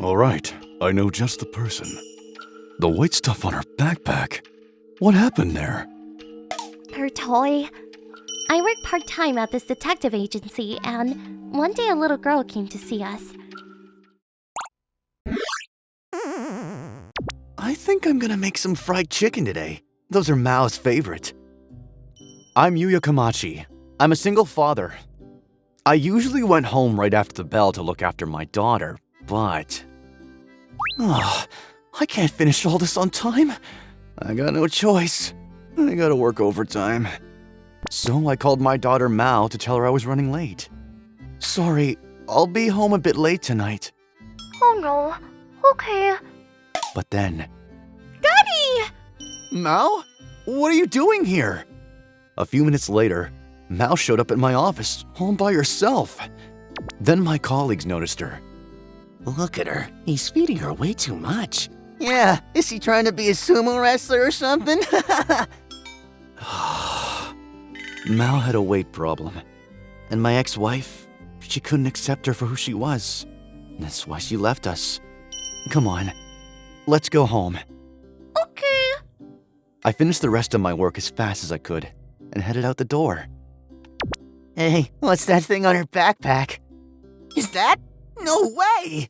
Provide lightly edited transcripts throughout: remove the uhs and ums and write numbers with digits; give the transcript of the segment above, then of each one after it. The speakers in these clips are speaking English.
Alright, I know just the person. The white stuff on her backpack. What happened there? Her toy. I work part-time at this detective agency, and one day a little girl came to see us. I think I'm gonna make some fried chicken today. Those are Mao's favorite. I'm Yuya Kamachi. I'm a single father. I usually went home right after the bell to look after my daughter, but... I can't finish all this on time. I got no choice. I gotta work overtime. So I called my daughter Mao to tell her I was running late. Sorry, I'll be home a bit late tonight. Oh no. Okay. But then... Daddy! Mao? What are you doing here? A few minutes later, Mao showed up at my office, home by herself. Then my colleagues noticed her. Look at her. He's feeding her way too much. Yeah, is he trying to be a sumo wrestler or something? Mao had a weight problem. And my ex-wife, she couldn't accept her for who she was. That's why she left us. Come on, let's go home. Okay. I finished the rest of my work as fast as I could and headed out the door. Hey, what's that thing on her backpack? Is that? No way!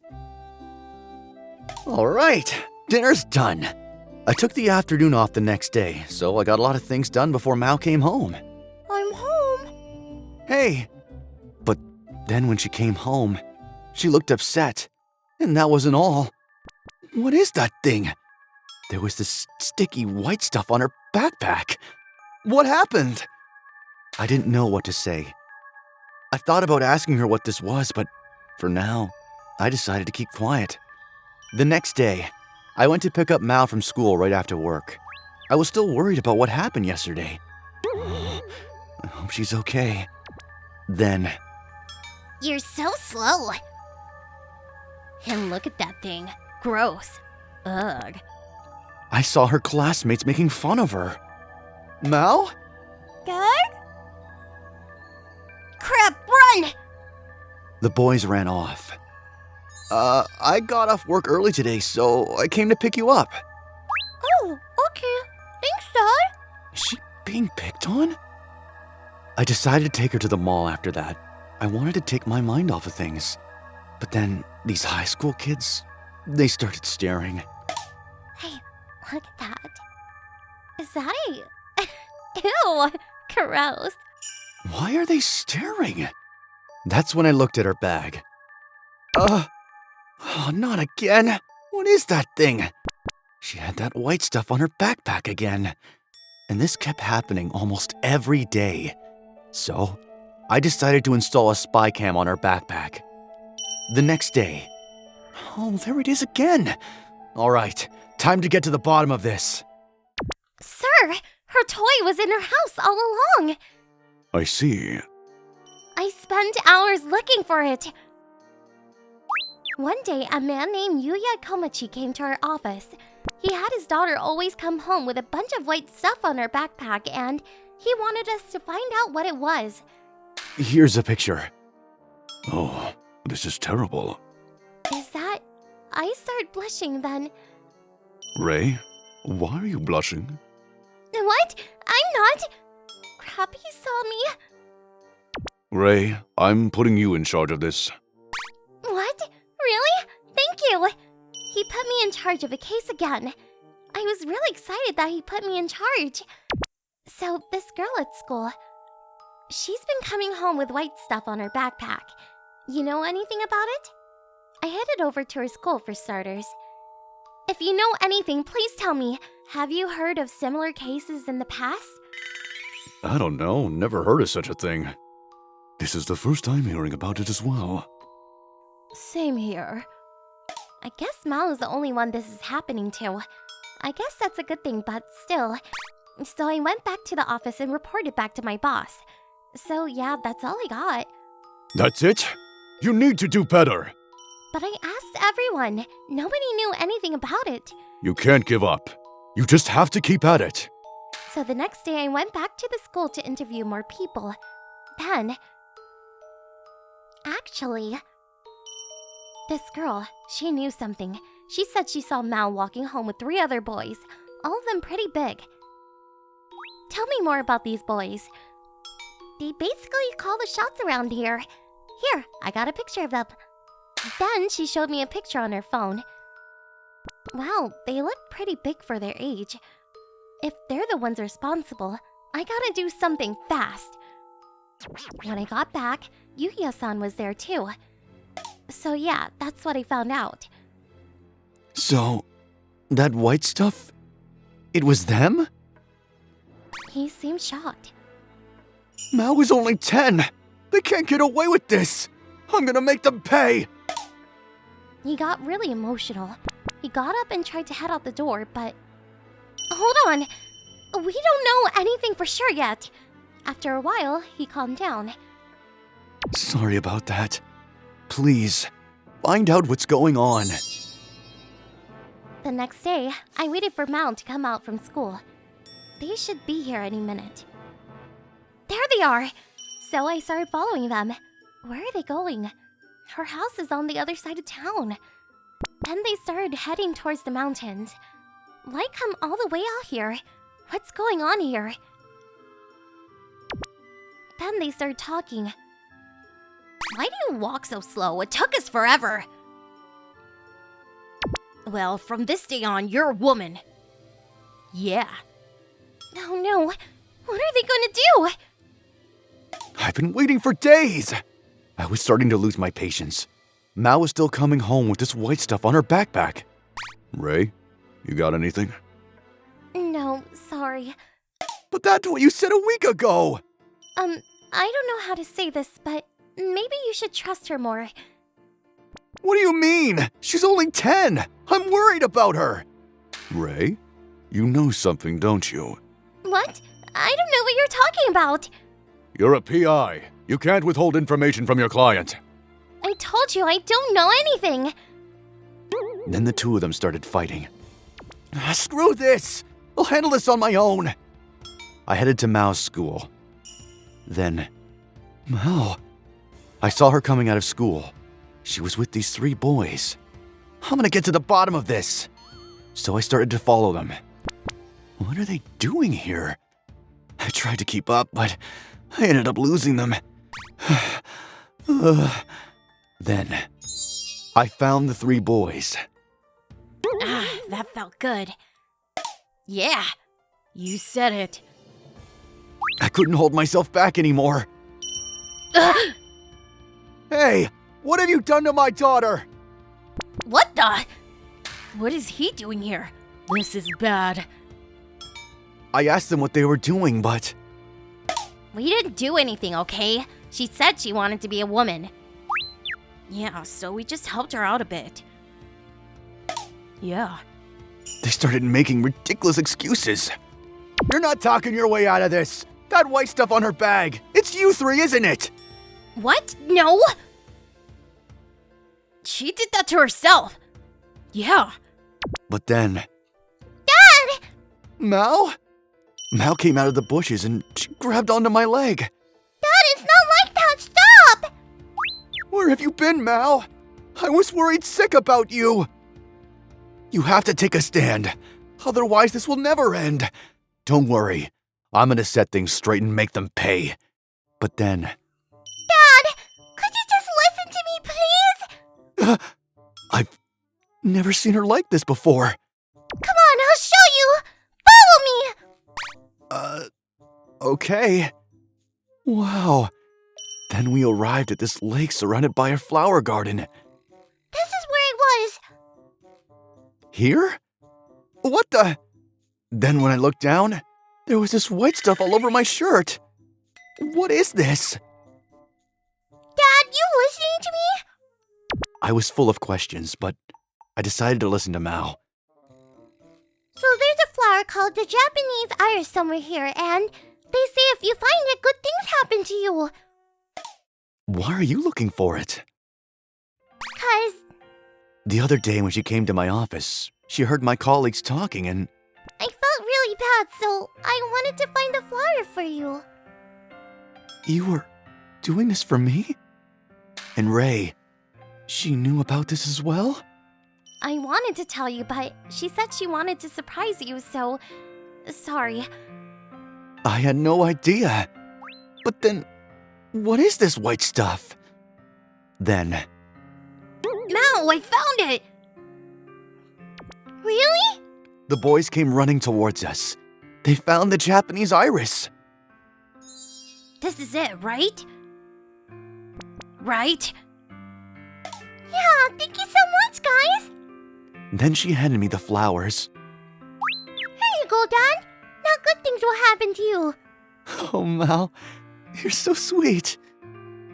All right, dinner's done. I took the afternoon off the next day, so I got a lot of things done before Mao came home. I'm home. Hey! But then when she came home, she looked upset. And that wasn't all. What is that thing? There was this sticky white stuff on her backpack. What happened? I didn't know what to say. I thought about asking her what this was, but for now, I decided to keep quiet. The next day, I went to pick up Mao from school right after work. I was still worried about what happened yesterday. I hope she's okay. Then... You're so slow. And look at that thing. Gross. Ugh. I saw her classmates making fun of her. Mao? Good? Crap, run! The boys ran off. I got off work early today, so I came to pick you up. Oh, okay. Thanks, Dad. Is she being picked on? I decided to take her to the mall after that. I wanted to take my mind off of things. But then, these high school kids, they started staring. Hey, look at that. Is that a... Ew, gross. Why are they staring? That's when I looked at her bag. Not again. What is that thing? She had that white stuff on her backpack again. And this kept happening almost every day. So, I decided to install a spy cam on her backpack. The next day... Oh, there it is again. All right, time to get to the bottom of this. Sir, her toy was in her house all along. I see. I spent hours looking for it. One day, a man named Yuya Komachi came to our office. He had his daughter always come home with a bunch of white stuff on her backpack, and he wanted us to find out what it was. Here's a picture. Oh, this is terrible. Is that... I start blushing then. Ray, why are you blushing? What? I'm not. Crap, he saw me. Ray, I'm putting you in charge of this. What? Really? Thank you. He put me in charge of a case again. I was really excited that he put me in charge. So, this girl at school, she's been coming home with white stuff on her backpack. You know anything about it? I headed over to her school for starters. If you know anything, please tell me. Have you heard of similar cases in the past? I don't know, never heard of such a thing. This is the first time hearing about it as well. Same here. I guess Mal is the only one this is happening to. I guess that's a good thing, but still. So I went back to the office and reported back to my boss. So yeah, that's all I got. That's it? You need to do better. But I asked everyone. Nobody knew anything about it. You can't give up. You just have to keep at it. So the next day I went back to the school to interview more people. Then... Actually... This girl, she knew something. She said she saw Mao walking home with 3 other boys, all of them pretty big. Tell me more about these boys. They basically call the shots around here. Here, I got a picture of them. Then she showed me a picture on her phone. Wow, they look pretty big for their age. If they're the ones responsible, I gotta do something fast. When I got back, Yuya-san was there too. So yeah, that's what I found out. So, that white stuff? It was them? He seemed shocked. Mao was only 10. They can't get away with this. I'm gonna make them pay. He got really emotional. He got up and tried to head out the door, but... Hold on! We don't know anything for sure yet. After a while, he calmed down. Sorry about that. Please, find out what's going on. The next day, I waited for Mao to come out from school. They should be here any minute. There they are! So I started following them. Where are they going? Her house is on the other side of town. Then they started heading towards the mountains. Why come all the way out here? What's going on here? Then they started talking. Why do you walk so slow? It took us forever. Well, from this day on, you're a woman. Yeah. Oh no, what are they gonna do? I've been waiting for days. I was starting to lose my patience. Mao was still coming home with this white stuff on her backpack. Ray, you got anything? No, sorry. But that's what you said a week ago! I don't know how to say this, but maybe you should trust her more. What do you mean? She's only 10! I'm worried about her! Ray, you know something, don't you? What? I don't know what you're talking about. You're a PI. You can't withhold information from your client. I told you I don't know anything. Then the two of them started fighting. Screw this! I'll handle this on my own! I headed to Mao's school. Then, Mao. I saw her coming out of school. She was with these 3 boys. I'm gonna get to the bottom of this. So I started to follow them. What are they doing here? I tried to keep up, but I ended up losing them. Then, I found the 3 boys. Ah, that felt good. Yeah, you said it. I couldn't hold myself back anymore. Hey, what have you done to my daughter? What the? What is he doing here? This is bad. I asked them what they were doing, but We didn't do anything, okay? She said she wanted to be a woman. Yeah, so we just helped her out a bit. Yeah. they started making ridiculous excuses. You're not talking your way out of this. That white stuff on her bag. It's you 3, isn't it? What? No! She did that to herself. Yeah. But then, Dad! Mao? Mao came out of the bushes and she grabbed onto my leg. Dad, it's not like that! Stop! Where have you been, Mao? I was worried sick about you. You have to take a stand. Otherwise, this will never end. Don't worry. I'm gonna set things straight and make them pay. But then, Dad! Could you just listen to me, please? I've never seen her like this before. Come on, I'll show you! Follow me! Okay. Wow. Then we arrived at this lake surrounded by a flower garden. This is where I was. Here? What the? Then when I looked down, there was this white stuff all over my shirt. What is this? Dad, you listening to me? I was full of questions, but I decided to listen to Mao. So there's a flower called the Japanese iris somewhere here, and they say if you find it, good things happen to you. Why are you looking for it? 'Cause The other day when she came to my office, she heard my colleagues talking and I felt really bad, so I wanted to find the flower for you. you were doing this for me? And Ray, She knew about this as well? I wanted to tell you, but she said she wanted to surprise you, so... Sorry. I had no idea. But then, what is this white stuff? Then, Mao, I found it! Really? the boys came running towards us. They found the Japanese iris. This is it, right? Right? Yeah, thank you so much, guys! Then she handed me the flowers. Here you go, Dad. Now good things will happen to you. Oh, Mal, you're so sweet.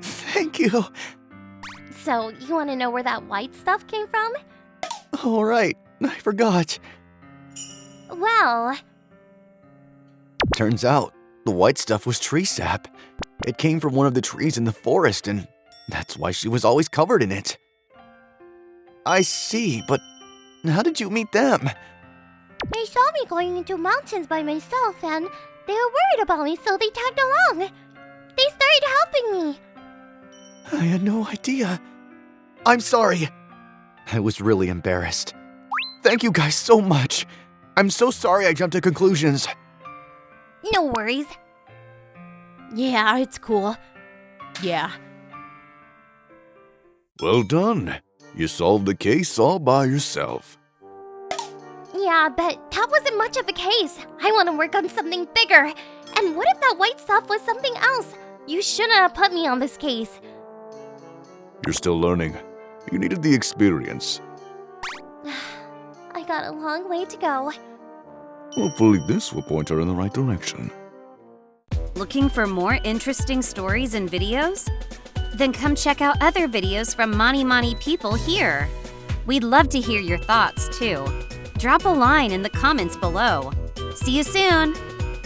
Thank you. So, you want to know where that white stuff came from? All right, I forgot. Well, Turns out, the white stuff was tree sap. It came from one of the trees in the forest, and that's why she was always covered in it. I see, but how did you meet them? they saw me going into mountains by myself and they were worried about me, so they tagged along. They started helping me. I had no idea. I'm sorry. I was really embarrassed. Thank you guys so much. I'm so sorry I jumped to conclusions. No worries. Yeah, it's cool. Yeah. Well done. You solved the case all by yourself. Yeah, but that wasn't much of a case. I want to work on something bigger. And what if that white stuff was something else? You shouldn't have put me on this case. You're still learning. You needed the experience. I got a long way to go. Hopefully this will point her in the right direction. Looking for more interesting stories and videos? Then come check out other videos from Mani Mani people here. We'd love to hear your thoughts too. Drop a line in the comments below. See you soon!